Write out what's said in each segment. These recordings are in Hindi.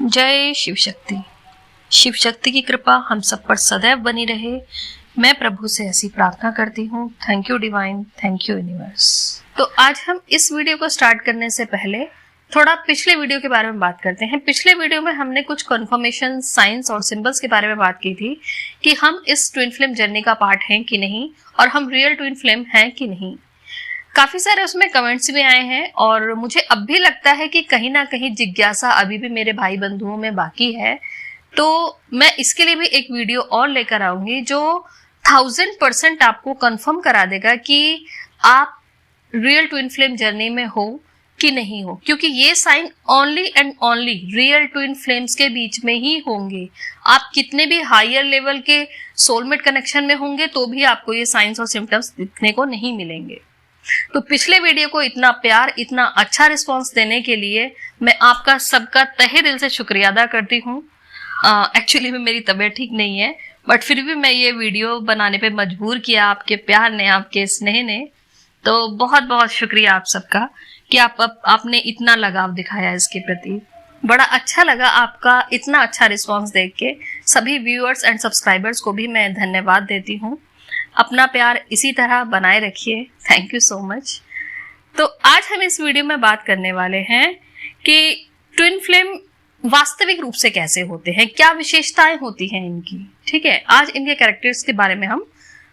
जय शिव शक्ति। शिव शक्ति की कृपा हम सब पर सदैव बनी रहे। मैं प्रभु से ऐसी प्रार्थना करती हूँ। Thank you divine, thank you universe. तो आज हम इस वीडियो को स्टार्ट करने से पहले थोड़ा पिछले वीडियो के बारे में बात करते हैं। पिछले वीडियो में हमने कुछ कन्फर्मेशन, साइंस और सिंबल्स के बारे में बात की थी कि हम इस ट्विन फ्लेम जर्नी का पार्ट हैं कि नहीं और हम रियल ट्विन फ्लेम हैं कि नहीं। काफी सारे उसमें कमेंट्स भी आए हैं और मुझे अब भी लगता है कि कहीं ना कहीं जिज्ञासा अभी भी मेरे भाई बंधुओं में बाकी है। तो मैं इसके लिए भी एक वीडियो और लेकर आऊंगी जो 1000% आपको कंफर्म करा देगा कि आप रियल ट्विन फ्लेम जर्नी में हो कि नहीं हो, क्योंकि ये sign only and only real twin flames के बीच में ही होंगे। आप कितने भी हायर लेवल के सोलमेट कनेक्शन में होंगे तो भी आपको ये साइंस और सिम्टम्स दिखने को नहीं मिलेंगे। तो पिछले वीडियो को इतना प्यार, इतना अच्छा रिस्पांस देने के लिए मैं आपका सबका तहे दिल से शुक्रिया अदा करती हूँ। एक्चुअली में मेरी तबीयत ठीक नहीं है, बट फिर भी मैं ये वीडियो बनाने पे मजबूर किया आपके प्यार ने, आपके स्नेह ने। तो बहुत बहुत शुक्रिया आप सबका कि आपने इतना लगाव दिखाया इसके प्रति। बड़ा अच्छा लगा आपका इतना अच्छा रिस्पांस देख के। सभी व्यूअर्स एंड सब्सक्राइबर्स को भी मैं धन्यवाद देती हूँ। अपना प्यार इसी तरह बनाए रखिए। Thank you so much. तो आज हम इस वीडियो में बात करने वाले हैं कि ट्विन फ्लेम वास्तविक रूप से कैसे होते हैं, क्या विशेषताएं होती हैं इनकी। ठीक है, आज इनके कैरेक्टर्स के बारे में हम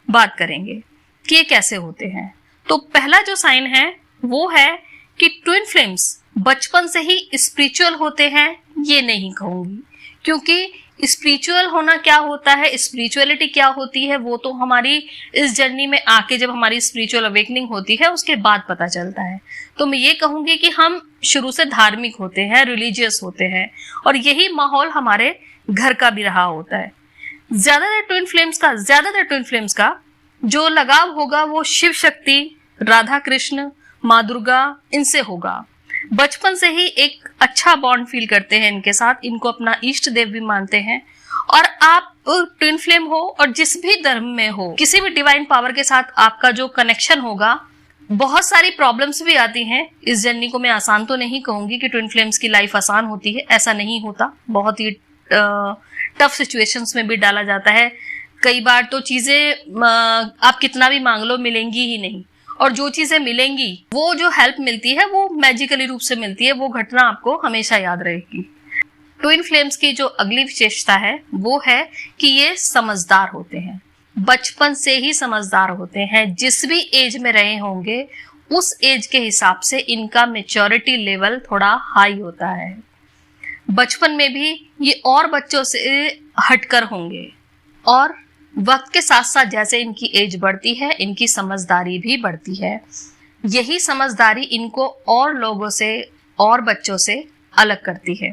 बात करेंगे कि ये कैसे होते हैं। तो पहला जो साइन है वो है कि ट्विन फ्लेम्स बचपन से ही स्पिरिचुअल होते हैं। ये नहीं कहूंगी, क्योंकि स्पिरिचुअल होना क्या होता है, स्पिरिचुअलिटी क्या होती है, वो तो हमारी इस जर्नी में आके जब हमारी स्पिरिचुअल अवेकनिंग होती है उसके बाद पता चलता है। तो मैं ये कहूंगी कि हम शुरू से धार्मिक होते हैं, रिलीजियस होते हैं, और यही माहौल हमारे घर का भी रहा होता है। ज्यादातर ट्विन फ्लेम्स का जो लगाव होगा वो शिव शक्ति, राधा कृष्ण, माँ दुर्गा, इनसे होगा। बचपन से ही एक अच्छा बॉन्ड फील करते हैं इनके साथ, इनको अपना इष्ट देव भी मानते हैं। और आप ट्विन फ्लेम हो और जिस भी धर्म में हो, किसी भी डिवाइन पावर के साथ आपका जो कनेक्शन होगा, बहुत सारी प्रॉब्लम्स भी आती हैं इस जर्नी को। मैं आसान तो नहीं कहूंगी कि ट्विन फ्लेम्स की लाइफ आसान होती है, ऐसा नहीं होता। बहुत ही टफ सिचुएशंस में भी डाला जाता है। कई बार तो चीजें आप कितना भी मांग लो मिलेंगी ही नहीं, और जो चीजें मिलेंगी, वो जो हेल्प मिलती है वो मैजिकली रूप से मिलती है। वो घटना आपको हमेशा याद रहेगी। ट्विन फ्लेम्स की जो अगली विशेषता है वो है कि ये समझदार होते हैं, बचपन से ही समझदार होते हैं। जिस भी एज में रहे होंगे उस एज के हिसाब से इनका मैच्योरिटी लेवल थोड़ा हाई होता है। बचपन में भी ये और बच्चों से हटकर होंगे, और वक्त के साथ साथ जैसे इनकी एज बढ़ती है इनकी समझदारी भी बढ़ती है। यही समझदारी इनको और लोगों से और बच्चों से अलग करती है।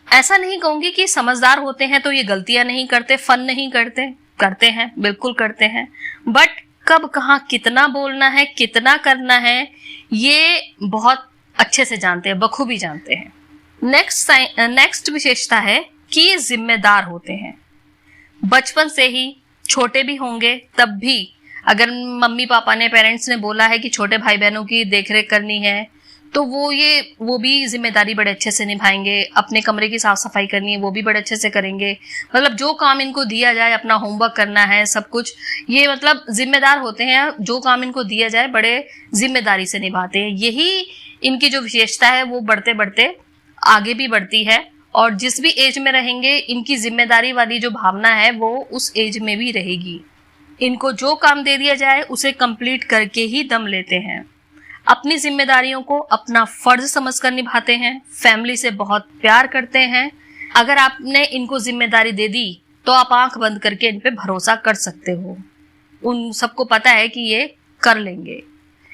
ऐसा नहीं कहूंगी कि समझदार होते हैं तो ये गलतियां नहीं करते, फन नहीं करते, करते हैं, बिल्कुल करते हैं। बट कब, कहाँ, कितना बोलना है, कितना करना है, ये बहुत अच्छे से जानते हैं, बखूबी जानते हैं। नेक्स्ट विशेषता है कि ये जिम्मेदार होते हैं। बचपन से ही, छोटे भी होंगे तब भी, अगर मम्मी पापा ने, पेरेंट्स ने बोला है कि छोटे भाई बहनों की देखरेख करनी है, तो वो भी जिम्मेदारी बड़े अच्छे से निभाएंगे। अपने कमरे की साफ सफाई करनी है वो भी बड़े अच्छे से करेंगे। मतलब जो काम इनको दिया जाए, अपना होमवर्क करना है, सब कुछ, ये मतलब जिम्मेदार होते हैं। जो काम इनको दिया जाए बड़े जिम्मेदारी से निभाते हैं। यही इनकी जो विशेषता है वो बढ़ते बढ़ते आगे भी बढ़ती है, और जिस भी एज में रहेंगे इनकी जिम्मेदारी वाली जो भावना है वो उस एज में भी रहेगी। इनको जो काम दे दिया जाए उसे कंप्लीट करके ही दम लेते हैं। अपनी जिम्मेदारियों को अपना फर्ज समझकर निभाते हैं। फैमिली से बहुत प्यार करते हैं। अगर आपने इनको जिम्मेदारी दे दी तो आप आंख बंद करके इन पे भरोसा कर सकते हो। उन सबको पता है कि ये कर लेंगे,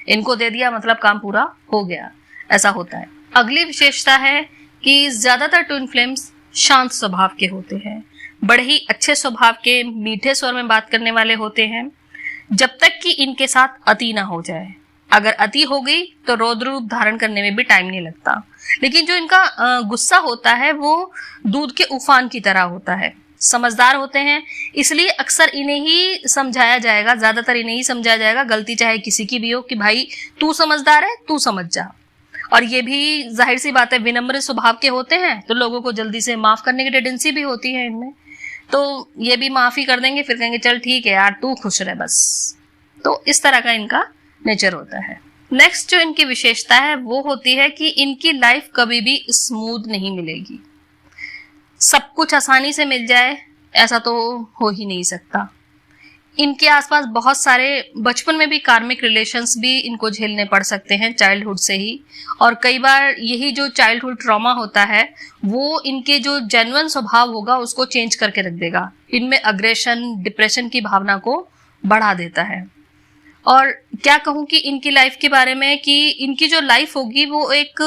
इनको दे दिया मतलब काम पूरा हो गया, ऐसा होता है। अगली विशेषता है कि ज्यादातर ट्विन फ्लेम्स शांत स्वभाव के होते हैं, बड़े ही अच्छे स्वभाव के, मीठे स्वर में बात करने वाले होते हैं, जब तक कि इनके साथ अति ना हो जाए। अगर अति हो गई तो रौद्र रूप धारण करने में भी टाइम नहीं लगता। लेकिन जो इनका गुस्सा होता है वो दूध के उफान की तरह होता है। समझदार होते हैं, इसलिए अक्सर इन्हें ही समझाया जाएगा, ज्यादातर इन्हें ही समझाया जाएगा, गलती चाहे किसी की भी हो, कि भाई तू समझदार है, तू समझ जा। और ये भी जाहिर सी बात है विनम्र स्वभाव के होते हैं, तो लोगों को जल्दी से माफ करने की टेंडेंसी भी होती है इनमें, तो ये भी माफी कर देंगे, फिर कहेंगे चल ठीक है यार तू खुश रह बस। तो इस तरह का इनका नेचर होता है। नेक्स्ट जो इनकी विशेषता है वो होती है कि इनकी लाइफ कभी भी स्मूथ नहीं मिलेगी। सब कुछ आसानी से मिल जाए ऐसा तो हो ही नहीं सकता। इनके आसपास बहुत सारे बचपन में भी कार्मिक रिलेशंस भी इनको झेलने पड़ सकते हैं चाइल्डहुड से ही, और कई बार यही जो चाइल्डहुड ट्रॉमा होता है वो इनके जो जेन्युइन स्वभाव होगा उसको चेंज करके रख देगा। इनमें अग्रेशन, डिप्रेशन की भावना को बढ़ा देता है। और क्या कहूं कि इनकी लाइफ के बारे में कि इनकी जो लाइफ होगी वो एक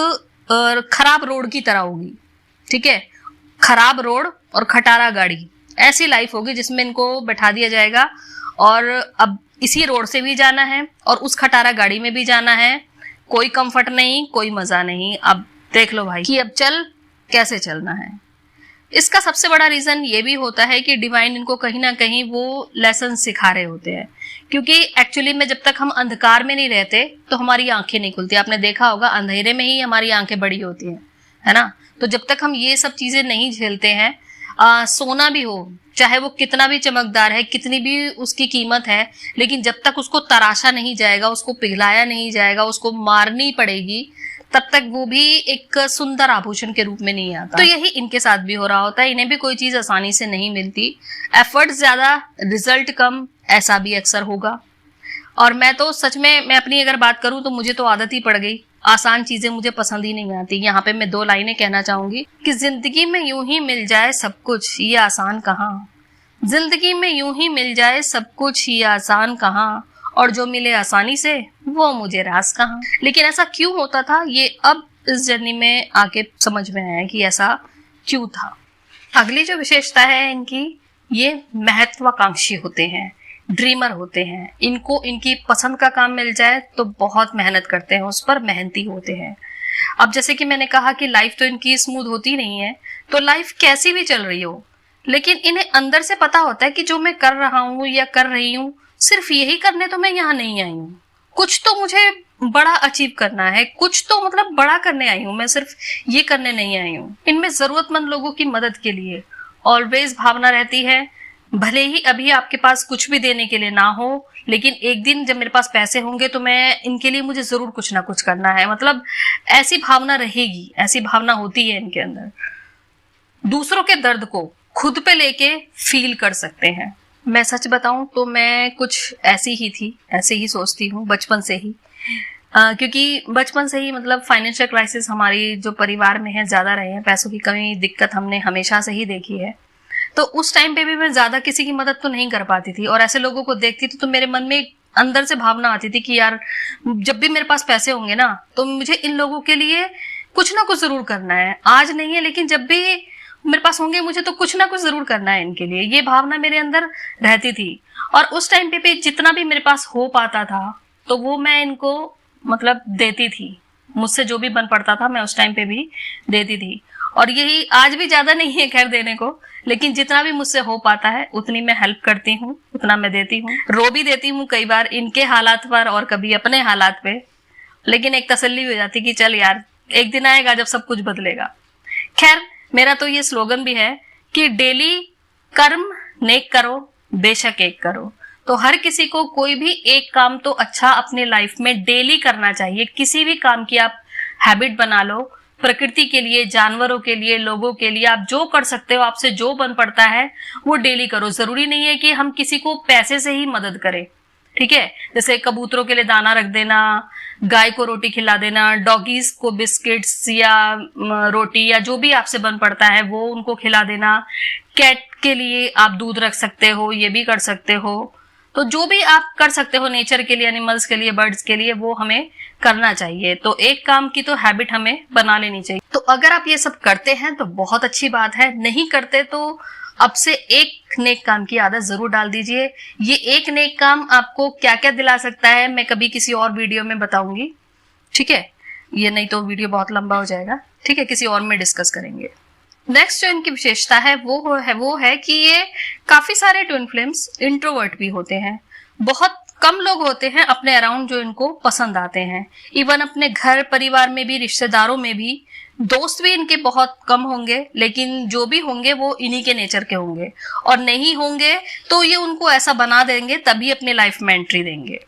खराब रोड की तरह होगी, ठीक है, खराब रोड और खटारा गाड़ी, ऐसी लाइफ होगी जिसमें इनको बैठा दिया जाएगा और अब इसी रोड से भी जाना है और उस खटारा गाड़ी में भी जाना है, कोई कंफर्ट नहीं, कोई मजा नहीं। अब देख लो भाई कि अब चल कैसे चलना है। इसका सबसे बड़ा रीजन ये भी होता है कि डिवाइन इनको कहीं ना कहीं वो लेसन सिखा रहे होते हैं, क्योंकि एक्चुअली में जब तक हम अंधकार में नहीं रहते तो हमारी आंखें नहीं खुलती। आपने देखा होगा अंधेरे में ही हमारी आंखें बड़ी होती हैं, है ना। तो जब तक हम ये सब चीजें नहीं झेलते हैं, सोना भी हो चाहे वो कितना भी चमकदार है, कितनी भी उसकी कीमत है, लेकिन जब तक उसको तराशा नहीं जाएगा, उसको पिघलाया नहीं जाएगा, उसको मारनी पड़ेगी, तब तक वो भी एक सुंदर आभूषण के रूप में नहीं आता। तो यही इनके साथ भी हो रहा होता है। इन्हें भी कोई चीज आसानी से नहीं मिलती, एफर्ट ज्यादा रिजल्ट कम, ऐसा भी अक्सर होगा। और मैं तो सच में, मैं अपनी अगर बात करूं तो मुझे तो आदत ही पड़ गई, आसान चीजें मुझे पसंद ही नहीं आती। यहाँ पे मैं 2 लाइनें कहना चाहूंगी कि जिंदगी में यूं ही मिल जाए सब कुछ, ये आसान कहाँ। जिंदगी में यूं ही मिल जाए सब कुछ, ये आसान कहाँ, और जो मिले आसानी से वो मुझे रास कहाँ। लेकिन ऐसा क्यों होता था ये अब इस जर्नी में आके समझ में आया कि ऐसा क्यों था। अगली जो विशेषता है इनकी, ये महत्वाकांक्षी होते हैं, ड्रीमर होते हैं। इनको इनकी पसंद का काम मिल जाए तो बहुत मेहनत करते हैं, उस पर मेहनती होते हैं। अब जैसे कि मैंने कहा कि लाइफ तो इनकी स्मूथ होती नहीं है, तो लाइफ कैसी भी चल रही हो, लेकिन इन्हें अंदर से पता होता है कि जो मैं कर रहा हूँ या कर रही हूँ सिर्फ यही करने तो मैं यहाँ नहीं आई हूँ, कुछ तो मुझे बड़ा अचीव करना है, कुछ तो मतलब बड़ा करने आई हूँ, मैं सिर्फ ये करने नहीं आई हूँ। इनमें जरूरतमंद लोगों की मदद के लिए ऑलवेज भावना रहती है। भले ही अभी आपके पास कुछ भी देने के लिए ना हो, लेकिन एक दिन जब मेरे पास पैसे होंगे तो मैं इनके लिए, मुझे जरूर कुछ ना कुछ करना है, मतलब ऐसी भावना रहेगी, ऐसी भावना होती है इनके अंदर। दूसरों के दर्द को खुद पे लेके फील कर सकते हैं। मैं सच बताऊं तो मैं कुछ ऐसी ही थी, ऐसे ही सोचती हूँ बचपन से ही, क्योंकि बचपन से ही मतलब फाइनेंशियल क्राइसिस हमारी जो परिवार में है ज्यादा रहे हैं, पैसों की कमी, दिक्कत हमने हमेशा से ही देखी है। तो उस टाइम पे भी मैं ज्यादा किसी की मदद तो नहीं कर पाती थी, और ऐसे लोगों को देखती थी तो मेरे मन में अंदर से भावना आती थी कि यार जब भी मेरे पास पैसे होंगे ना तो मुझे इन लोगों के लिए कुछ ना कुछ जरूर करना है। आज नहीं है लेकिन जब भी मेरे पास होंगे मुझे तो कुछ ना कुछ जरूर करना है इनके लिए, ये भावना मेरे अंदर रहती थी। और उस टाइम पे जितना भी मेरे पास हो पाता था तो वो मैं इनको मतलब देती थी, मुझसे जो भी बन पड़ता था मैं उस टाइम पे भी देती थी। और यही आज भी ज्यादा नहीं है खैर देने को, लेकिन जितना भी मुझसे हो पाता है उतनी मैं हेल्प करती हूँ, उतना मैं देती हूँ। रो भी देती हूँ कई बार इनके हालात पर और कभी अपने हालात पे, लेकिन एक तसल्ली हो जाती कि चल यार एक दिन आएगा जब सब कुछ बदलेगा। खैर मेरा तो ये स्लोगन भी है कि डेली कर्म नेक करो, बेशक एक करो। तो हर किसी को कोई भी एक काम तो अच्छा अपने लाइफ में डेली करना चाहिए। किसी भी काम की आप हैबिट बना लो, प्रकृति के लिए, जानवरों के लिए, लोगों के लिए, आप जो कर सकते हो, आपसे जो बन पड़ता है वो डेली करो। जरूरी नहीं है कि हम किसी को पैसे से ही मदद करें, ठीक है। जैसे कबूतरों के लिए दाना रख देना, गाय को रोटी खिला देना, डॉगीज को बिस्किट्स या रोटी या जो भी आपसे बन पड़ता है वो उनको खिला देना। कैट के लिए आप दूध रख सकते हो, ये भी कर सकते हो। तो जो भी आप कर सकते हो नेचर के लिए, एनिमल्स के लिए, बर्ड्स के लिए, वो हमें करना चाहिए। तो एक काम की तो हैबिट हमें बना लेनी चाहिए। तो अगर आप ये सब करते हैं तो बहुत अच्छी बात है, नहीं करते तो अब से एक नेक काम की आदत जरूर डाल दीजिए। ये एक नेक काम आपको क्या क्या दिला सकता है मैं कभी किसी और वीडियो में बताऊंगी, ठीक है। ये नहीं तो वीडियो बहुत लंबा हो जाएगा, ठीक है, किसी और में डिस्कस करेंगे। नेक्स्ट जो इनकी विशेषता है वो है कि ये काफी सारे ट्विन फ्लेम्स इंट्रोवर्ट भी होते हैं, बहुत कम लोग होते हैं अपने अराउंड जो इनको पसंद आते हैं। इवन अपने घर परिवार में भी, रिश्तेदारों में भी, दोस्त भी इनके बहुत कम होंगे, लेकिन जो भी होंगे वो इन्हीं के नेचर के होंगे, और नहीं होंगे तो ये उनको ऐसा बना देंगे, तभी अपने लाइफ में एंट्री देंगे।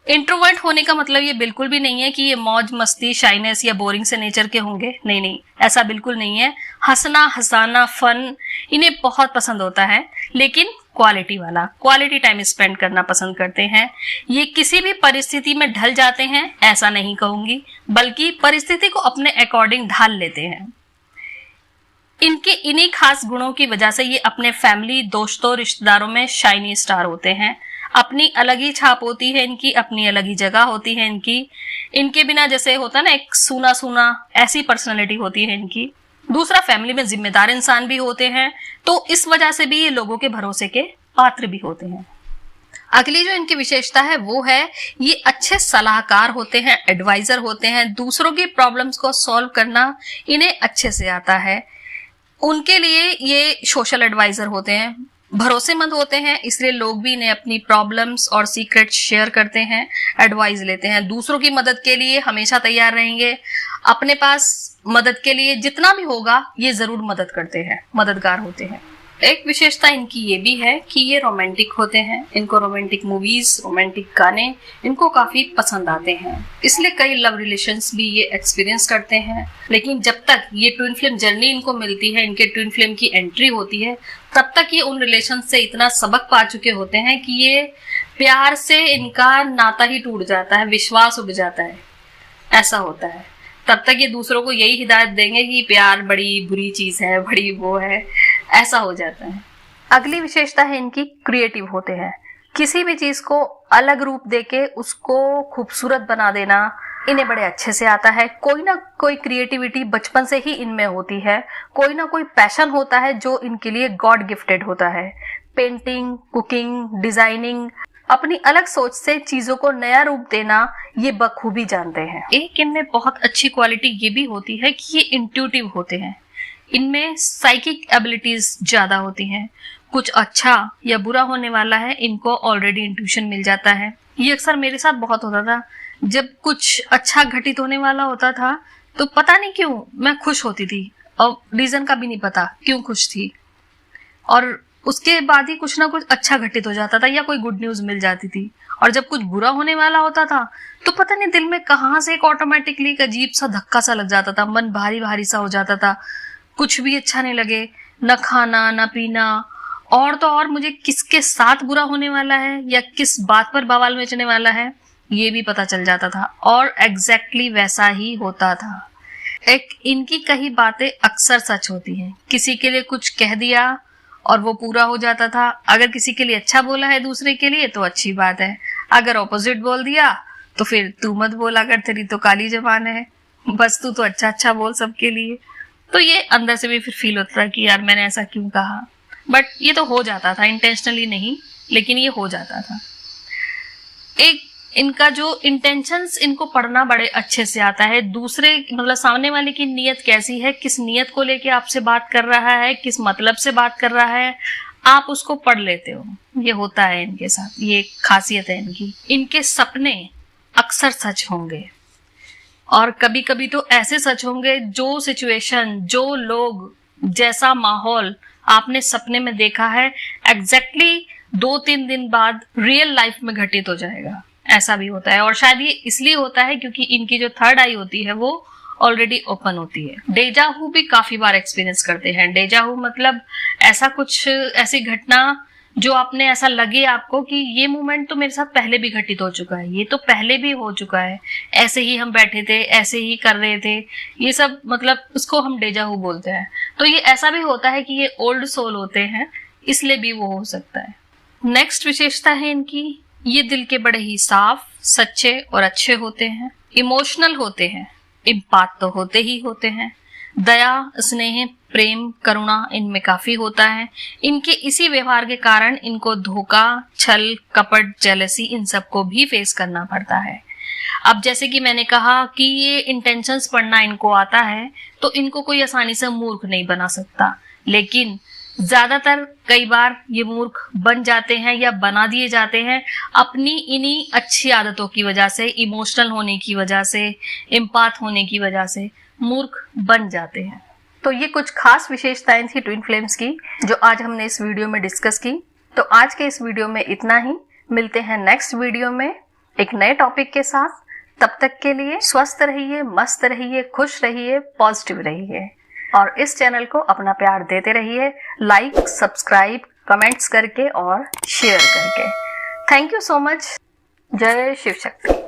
इंट्रोवर्ट होने का मतलब ये बिल्कुल भी नहीं है कि ये मौज मस्ती, शाइनेस या बोरिंग से नेचर के होंगे। नहीं नहीं, ऐसा बिल्कुल नहीं है। हंसना, हंसाना, फन इन्हें बहुत पसंद होता है, लेकिन क्वालिटी वाला, क्वालिटी टाइम स्पेंड करना पसंद करते हैं। ये किसी भी परिस्थिति में ढल जाते हैं, ऐसा नहीं कहूंगी, बल्कि परिस्थिति को अपने अकॉर्डिंग ढाल लेते हैं। इनके इन्हीं खास गुणों की वजह से ये अपने फैमिली, दोस्तों, रिश्तेदारों में शाइनी स्टार होते हैं। अपनी अलग ही छाप होती है इनकी, अपनी अलग ही जगह होती है इनकी। इनके बिना जैसे होता है ना एक सूना सूना, ऐसी पर्सनैलिटी होती है इनकी। दूसरा, फैमिली में जिम्मेदार इंसान भी होते हैं, तो इस वजह से भी ये लोगों के भरोसे के पात्र भी होते हैं। अगली जो इनकी विशेषता है वो है ये अच्छे सलाहकार होते हैं, एडवाइजर होते हैं। दूसरों की प्रॉब्लम्स को सॉल्व करना इन्हें अच्छे से आता है। उनके लिए ये सोशल एडवाइजर होते हैं, भरोसेमंद होते हैं, इसलिए लोग भी इन्हें अपनी प्रॉब्लम्स और सीक्रेट शेयर करते हैं, एडवाइस लेते हैं। दूसरों की मदद के लिए हमेशा तैयार रहेंगे। अपने पास मदद के लिए जितना भी होगा ये जरूर मदद करते हैं, मददगार होते हैं। एक विशेषता इनकी ये भी है कि ये रोमांटिक होते हैं। इनको रोमांटिक मूवीज, रोमांटिक गाने इनको काफी पसंद आते हैं, इसलिए कई लव रिलेशंस भी ये एक्सपीरियंस करते हैं। लेकिन जब तक ये ट्विन फ्लेम जर्नी इनको मिलती है, इनके ट्विन फ्लेम की एंट्री होती है, तब तक ये उन रिलेशन से इतना सबक पा चुके होते हैं कि ये प्यार से इनका नाता ही टूट जाता है, विश्वास उड़ जाता है, ऐसा होता है। तब तक ये दूसरों को यही हिदायत देंगे कि प्यार बड़ी बुरी चीज है, बड़ी वो है, ऐसा हो जाता है। अगली विशेषता है इनकी, क्रिएटिव होते हैं। किसी भी चीज को अलग रूप देके उसको खूबसूरत बना देना इन्हें बड़े अच्छे से आता है। कोई ना कोई क्रिएटिविटी बचपन से ही इनमें होती है, कोई ना कोई पैशन होता है जो इनके लिए गॉड गिफ्टेड होता है। पेंटिंग, कुकिंग, डिजाइनिंग, अपनी अलग सोच से चीजों को नया रूप देना ये बखूबी जानते हैं। एक इनमें बहुत अच्छी क्वालिटी ये भी होती है कि ये इंट्यूटिव होते हैं। इनमें साइकिक एबिलिटीज ज्यादा होती हैं। कुछ अच्छा या बुरा होने वाला है, इनको ऑलरेडी इंट्यूशन मिल जाता है। ये अक्सर मेरे साथ बहुत होता था। जब कुछ अच्छा घटित होने वाला होता था तो पता नहीं क्यों मैं खुश होती थी, और रीजन का भी नहीं पता क्यों खुश थी, और उसके बाद ही कुछ ना कुछ अच्छा घटित हो जाता था या कोई गुड न्यूज मिल जाती थी। और जब कुछ बुरा होने वाला होता था तो पता नहीं दिल में कहाँ से एक ऑटोमेटिकली एक अजीब सा धक्का सा लग जाता था, मन भारी भारी सा हो जाता था, कुछ भी अच्छा नहीं लगे, न खाना न पीना, और तो और मुझे किसके साथ बुरा होने वाला है या किस बात पर बवाल मचने वाला है ये भी पता चल जाता था, और एग्जैक्टली वैसा ही होता था। एक इनकी कई बातें अक्सर सच होती हैं। किसी के लिए कुछ कह दिया और वो पूरा हो जाता था। अगर किसी के लिए अच्छा बोला है दूसरे के लिए तो अच्छी बात है, अगर ऑपोजिट बोल दिया तो फिर तू मत बोला कर, तेरी तो काली जबान है, बस तू तो अच्छा अच्छा बोल सबके लिए। तो ये अंदर से भी फिर फील होता था कि यार मैंने ऐसा क्यों कहा, बट ये तो हो जाता था, इंटेंशनली नहीं, लेकिन ये हो जाता था। एक इनका जो इंटेंशंस इनको पढ़ना बड़े अच्छे से आता है। दूसरे मतलब सामने वाले की नीयत कैसी है, किस नीयत को लेके आपसे बात कर रहा है, किस मतलब से बात कर रहा है, आप उसको पढ़ लेते हो। ये होता है इनके साथ, ये खासियत है इनकी। इनके सपने अक्सर सच होंगे, और कभी कभी तो ऐसे सच होंगे जो सिचुएशन, जो लोग, जैसा माहौल आपने सपने में देखा है एग्जैक्टली 2-3 दिन बाद रियल लाइफ में घटित हो जाएगा, ऐसा भी होता है। और शायद ये इसलिए होता है क्योंकि इनकी जो थर्ड आई होती है वो ऑलरेडी ओपन होती है। डेजाहू भी काफी बार एक्सपीरियंस करते हैं। डेजाहू मतलब ऐसा कुछ, ऐसी घटना जो आपने ऐसा लगे आपको कि ये मोमेंट तो मेरे साथ पहले भी घटित हो चुका है, ये तो पहले भी हो चुका है, ऐसे ही हम बैठे थे, ऐसे ही कर रहे थे, ये सब मतलब उसको हम डेजाहू बोलते हैं। तो ये ऐसा भी होता है कि ये ओल्ड सोल होते हैं, इसलिए भी वो हो सकता है। नेक्स्ट विशेषता है इनकी, ये दिल के बड़े ही साफ, सच्चे और अच्छे होते हैं। इमोशनल होते हैं, इम्पात तो होते ही होते हैं। दया, स्नेह, प्रेम, करुणा इनमें काफी होता है। इनके इसी व्यवहार के कारण इनको धोखा, छल, कपट, जेलसी इन सबको भी फेस करना पड़ता है। अब जैसे कि मैंने कहा कि ये इंटेंशंस पढ़ना इनको आता है, तो इनको कोई आसानी से मूर्ख नहीं बना सकता, लेकिन ज्यादातर कई बार ये मूर्ख बन जाते हैं या बना दिए जाते हैं अपनी इन्हीं अच्छी आदतों की वजह से, इमोशनल होने की वजह से, एम्पाथ होने की वजह से मूर्ख बन जाते हैं। तो ये कुछ खास विशेषताएं थी ट्विन फ्लेम्स की जो आज हमने इस वीडियो में डिस्कस की। तो आज के इस वीडियो में इतना ही। मिलते हैं नेक्स्ट वीडियो में एक नए टॉपिक के साथ। तब तक के लिए स्वस्थ रहिए, मस्त रहिए, खुश रहिए, पॉजिटिव रहिए और इस चैनल को अपना प्यार देते रहिए, लाइक, सब्सक्राइब, कमेंट्स करके और शेयर करके। Thank you so much. जय शिव शक्ति।